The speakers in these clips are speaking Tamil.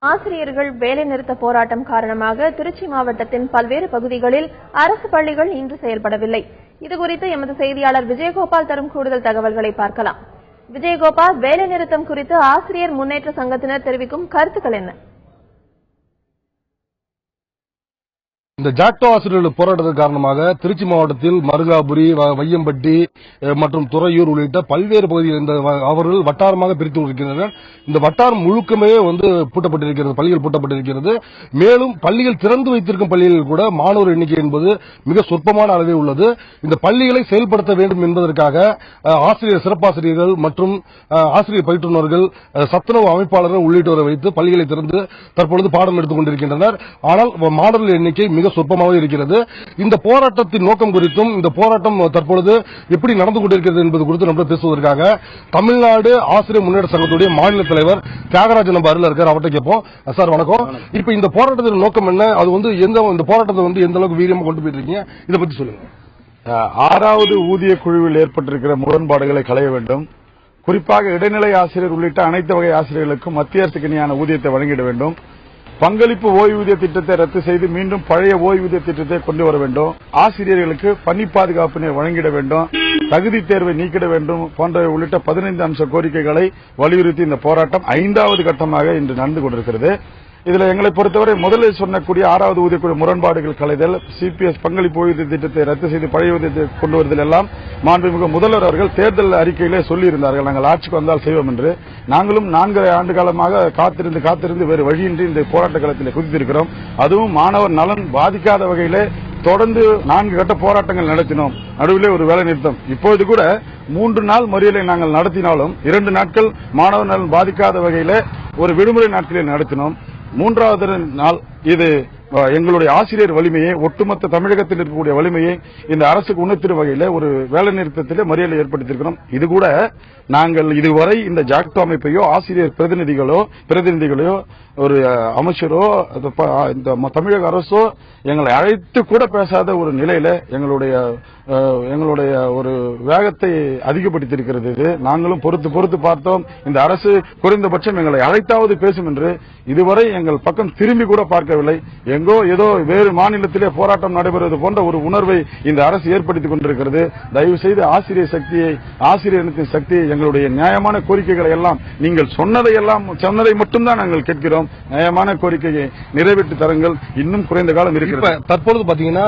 ஆசிரியர்கள் வேலைநிறுத்த போராட்டம் காரணமாக திருச்சி மாவட்டத்தின் பல்வேறு பகுதிகளில் அரசு பள்ளிகள் இன்று செயல்படவில்லை. இதுகுறித்து எமது செய்தியாளர் விஜயகோபால் தரும் கூடுதல் தகவல்களை பார்க்கலாம். விஜயகோபால், வேலைநிறுத்தம் குறித்து ஆசிரியர் முன்னேற்ற சங்கத்தினர் தெரிவிக்கும் கருத்துக்கள் என்ன? இந்த ஜாக்டோ ஆசிரியர்கள் போராட்டத்தின் காரணமாக திருச்சி மாவட்டத்தில் மருங்காபுரி, வையம்பட்டி மற்றும் துறையூர் உள்ளிட்ட பல்வேறு பகுதிகள் அவர்கள் வட்டாரமாக பிரித்து வருகின்றனர். இந்த வட்டாரம் முழுக்கமே பூட்டப்பட்டிருக்கிறது, பள்ளிகள் பூட்டப்பட்டிருக்கிறது. மேலும் பள்ளிகள் திறந்து வைத்திருக்கும் பள்ளிகளில் கூட மாணவர் எண்ணிக்கை என்பது மிக சொற்பமான அளவே உள்ளது. இந்த பள்ளிகளை செயல்படுத்த வேண்டும் என்பதற்காக ஆசிரியர், சிறப்பாசிரியர்கள் மற்றும் ஆசிரியர் பயிற்றுநர்கள், சத்துணவு அமைப்பாளர்கள் உள்ளிட்டோரை வைத்து பள்ளிகளை திறந்து தற்பொழுது பாடம் எடுத்துக் கொண்டிருக்கின்றனர். ஆனால் மாணவர்கள் எண்ணிக்கை மிக சொற்பமாக இருக்கிறது. இந்த போராட்டத்தின் நோக்கம் குறித்தும் இந்த போராட்டம் தற்பொழுது எப்படி நடந்து கொண்டிருக்கிறது என்பது குறித்து நம்ம பேசுவதற்காக தமிழ்நாடு ஆசிரியர் முன்னேற்ற சங்கத்துடைய மாநில தலைவர் தியாகராஜன் நம்ம அருள் இருக்கார். அவர்கிட்ட கேட்போம். சார் வணக்கம். இப்ப இந்த போராட்டத்தின் நோக்கம் என்ன? அது இந்த போராட்டத்தை எந்த அளவுக்கு வீரியமா கொண்டு போயிட்டு இருக்கீங்க, இதை பத்தி சொல்லுங்க. 6வது ஊதிய குழுவில் ஏற்பட்டிருக்கிற முரண்பாடுகளை களைய வேண்டும். குறிப்பாக இடைநிலை ஆசிரியர் உள்ளிட்ட அனைத்து வகை ஆசிரியர்களுக்கும் மத்திய அரசுக்கு இணையான ஊதியத்தை வழங்கிட வேண்டும். பங்களிப்பு ஓய்வூதிய திட்டத்தை ரத்து செய்து மீண்டும் பழைய ஓய்வூதிய திட்டத்தை கொண்டு வர வேண்டும். ஆசிரியர்களுக்கு பணி பாதுகாப்பினை வழங்கிட வேண்டும். தகுதி தேர்வை நீக்கிட வேண்டும் போன்ற உள்ளிட்ட 15 அம்ச கோரிக்கைகளை வலியுறுத்தி இந்த போராட்டம் 5வது கட்டமாக இன்று நடந்து கொண்டிருக்கிறது. இதுல எங்களை பொறுத்தவரை முதலில் சொன்னக்கூடிய 6வது ஊதியக்குழு முரண்பாடுகள் களைதல், சிபிஎஸ் பங்களிப்பு ஓய்வூதிய திட்டத்தை ரத்து செய்து பழைய ஊதியத்தை கொண்டு வருதல் எல்லாம் மாண்புமிகு முதல்வர் அவர்கள் தேர்தல் அறிக்கையிலே சொல்லியிருந்தார்கள், நாங்கள் ஆட்சிக்கு வந்தால் செய்வோம் என்று. நாங்களும் 4 ஆண்டு காலமாக காத்திருந்து வேறு வழியின்றி இந்த போராட்ட களத்தில் குதித்திருக்கிறோம். அதுவும் மாணவர் நலன் பாதிக்காத வகையிலே தொடர்ந்து 4 கட்ட போராட்டங்கள் நடத்தினோம். நடுவிலே ஒரு வேலை நிறுத்தம். இப்போது கூட 3 நாள் மறியலை நாங்கள் நடத்தினாலும் 2 நாட்கள் மாணவர் நலன் பாதிக்காத வகையிலே ஒரு விடுமுறை நாட்களில் நடத்தினோம். 3வது நாள் இது எங்களுடைய ஆசிரியர் வலிமையை, ஒட்டுமொத்த தமிழகத்தில் இருக்கக்கூடிய வலிமையை இந்த அரசுக்கு உணர்த்தும் வகையில் ஒரு வேலை நிறுத்தத்திலே மறியலை ஏற்படுத்தியிருக்கிறோம். இது கூட நாங்கள் இதுவரை இந்த ஜாக்டோ அமைப்பையோ ஆசிரியர் பிரதிநிதிகளோ ஒரு அமைச்சரோ இந்த தமிழக அரசோ எங்களை அழைத்து கூட பேசாத ஒரு நிலையில எங்களுடைய ஒரு வேகத்தை அதிகப்படுத்தியிருக்கிறது. இது நாங்களும் பொறுத்து பார்த்தோம். இந்த அரசு குறைந்தபட்சம் எங்களை அழைத்தாவது பேசும் என்று இதுவரை எங்கள் பக்கம் திரும்பி கூட பார்க்கவில்லை. எங்கோ ஏதோ வேறு மாநிலத்திலே போராட்டம் நடைபெறுவது போன்ற ஒரு உணர்வை இந்த அரசு ஏற்படுத்திக் கொண்டிருக்கிறது. தயவு செய்து ஆசிரியர் சக்தியை, எங்களுடைய நியாயமான கோரிக்கைகளை எல்லாம் நீங்கள் சொன்னதை மட்டும்தான் நாங்கள் கேட்கிறோம். நியாயமான கோரிக்கையை நிறைவேற்றி தருங்கள். இன்னும் குறைந்த காலம் இருக்கிறது. தற்பொழுது பாத்தீங்கன்னா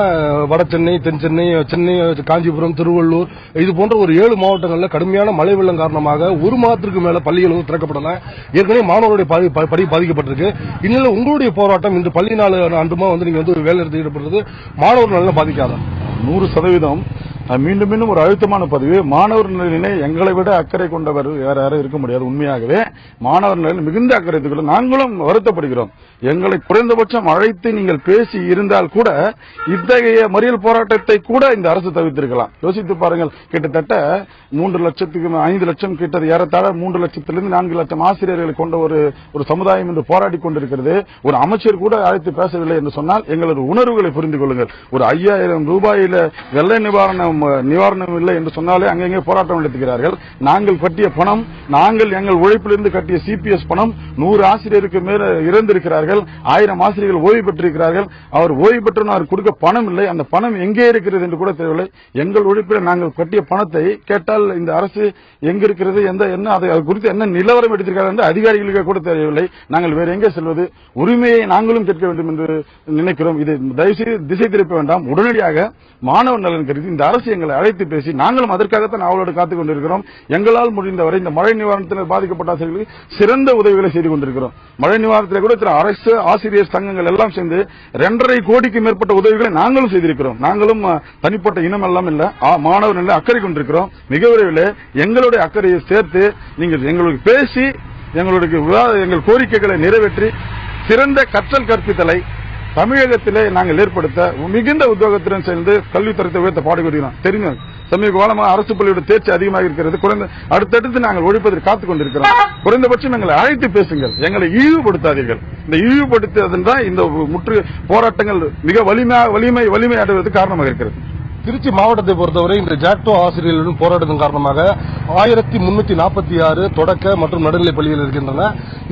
வட சென்னை, தென் சென்னை, சென்னை, காஞ்சிபுரம், திருவள்ளூர் இது போன்ற ஒரு 7 மாவட்டங்களில் கடுமையான மழை வெள்ளம் காரணமாக 1 மாதத்திற்கு மேல பள்ளிகள் திறக்கப்படல. ஏற்கனவே மாணவருடைய படி பாதிக்கப்பட்டிருக்கு. இந்நிலையில் உங்களுடைய போராட்டம் இன்று பள்ளி நாள் அன்றுமா நீங்க வேலை நிறுத்தி ஈடுபடுறது மாணவர் நலனை பாதிக்காத 100% மீண்டும் ஒரு அழுத்தமான பதிவு. மாணவர் நலனிலே எங்களை விட அக்கறை கொண்டவர் வேற யாரும் இருக்க முடியாது. உண்மையாகவே மாணவர் நலன் மிகுந்த அக்கறை எடுத்துக்கொள்ள நாங்களும் வருத்தப்படுகிறோம். எங்களை குறைந்தபட்சம் அழைத்து நீங்கள் பேசி இருந்தால் கூட இத்தகைய மறியல் போராட்டத்தை கூட இந்த அரசு தவிர்த்திருக்கலாம். யோசித்து பாருங்கள். கிட்டத்தட்ட 3 லட்சத்துக்கு 5 லட்சம் கிட்டது ஏறத்தாழ 3 லட்சத்திலிருந்து 4 லட்சம் ஆசிரியர்களை கொண்ட ஒரு சமுதாயம் என்று போராடி கொண்டிருக்கிறது. ஒரு அமைச்சர் கூட அழைத்து பேசவில்லை என்று சொன்னால் எங்களது உணர்வுகளை புரிந்து கொள்ளுங்கள். ஒரு 5000 ரூபாயில வெள்ள நிவாரணம் இல்லை என்று சொன்னாலே அங்கங்கே போராட்டம் நடத்துகிறார்கள். நாங்கள் கட்டிய பணம், எங்கள் உழைப்பிலிருந்து கட்டிய சிபிஎஸ் பணம் 100 ஆசிரியருக்கு மேல இறந்திருக்கிறார்கள். 1000 ஆசிரியர்கள் ஓய்வு பெற்றிருக்கிறார்கள். அவர் ஓய்வு பெற்று கொடுக்க பணம் இல்லை. அந்த பணம் எங்கே இருக்கிறது என்று கூட தெரியவில்லை. எங்கள் உழைப்பில் நாங்கள் கட்டிய பணத்தை கேட்டால் இந்த அரசு எங்க இருக்கிறது, அது குறித்து என்ன நிலவரம் எடுத்திருக்கிறார் என்று அதிகாரிகளுக்கு கூட தெரியவில்லை. நாங்கள் வேறு எங்கே செல்வது? உரிமையை நாங்களும் கேட்க வேண்டும் என்று நினைக்கிறோம். இது தயவுசெய்து திசை திருப்ப வேண்டாம். உடனடியாக மாணவர் நலன் கருதி இந்த அரசு எங்களை அழைத்து பேசி நாங்களும் அதற்காகத்தான் அவளோடு காத்துக் கொண்டிருக்கிறோம். எங்களால் முடிந்தவரை இந்த மழை நிவாரணத்தில் பாதிக்கப்பட்ட ஆசிரியர்களுக்கு சிறந்த உதவிகளை செய்து கொண்டிருக்கிறோம். மழை நிவாரணத்தில் கூட அரசு ஆசிரியர் சங்கங்கள் எல்லாம் சேர்ந்து 2.5 கோடிக்கு மேற்பட்ட உதவிகளை நாங்களும் செய்திருக்கிறோம். நாங்களும் தனிப்பட்ட இனம் எல்லாம் இல்ல, மாணவர் நிலை அக்கறை கொண்டிருக்கிறோம். மிக விரைவில் எங்களுடைய அக்கறையை சேர்த்து நீங்கள் எங்களுக்கு பேசி எங்கள் கோரிக்கைகளை நிறைவேற்றி சிறந்த கற்றல் கற்பித்தலை தமிழகத்திலே நாங்கள் ஏற்படுத்த மிகுந்த உத்தியோகத்துடன் சேர்ந்து கல்வித்தரத்தை உயர்த்த பாடுபடுகிறோம். தெரியும், சமீப காலமாக அரசு பள்ளியோட தேர்ச்சி அதிகமாக இருக்கிறது. அடுத்தடுத்து நாங்கள் ஒழிப்பதற்கு காத்துக் கொண்டிருக்கிறோம். குறைந்தபட்சம் எங்களை அழைத்து பேசுங்கள், எங்களை இழிவுபடுத்தாதீர்கள். இந்த இழிவுபடுத்துவதுதான் இந்த முற்று போராட்டங்கள் மிக வலிமை அடைவதற்கு காரணமாக இருக்கிறது. திருச்சி மாவட்டத்தை பொறுத்தவரை இந்த ஜாக்டோ ஆசிரியர்களுடன் போராட்டத்தின் காரணமாக 1346 தொடக்க மற்றும் நடுநிலைப் பள்ளிகள் இருக்கின்றன.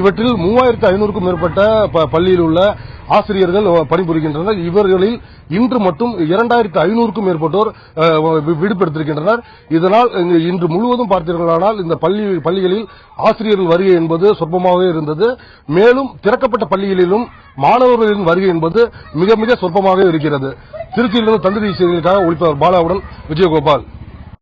இவற்றில் 3500க்கும் மேற்பட்ட பள்ளியில் உள்ள ஆசிரியர்கள் பணிபுரிகின்றனர். இவர்களில் இன்று மட்டும் 2500க்கும் மேற்பட்டோர் விடுபடுத்திருக்கின்றனர். இதனால் இன்று முழுவதும் பார்த்தீர்களானால் இந்த பள்ளிகளில் ஆசிரியர்கள் வருகை என்பது சொற்பமாகவே இருந்தது. மேலும் திறக்கப்பட்ட பள்ளிகளிலும் மாணவர்களின் வருகை என்பது மிக மிக சொற்பமாக இருக்கிறது. திருச்சியிலிருந்து தந்திரி செய்திகளுக்காக ஒளிப்பவர் பாலாவுடன் விஜயகோபால்.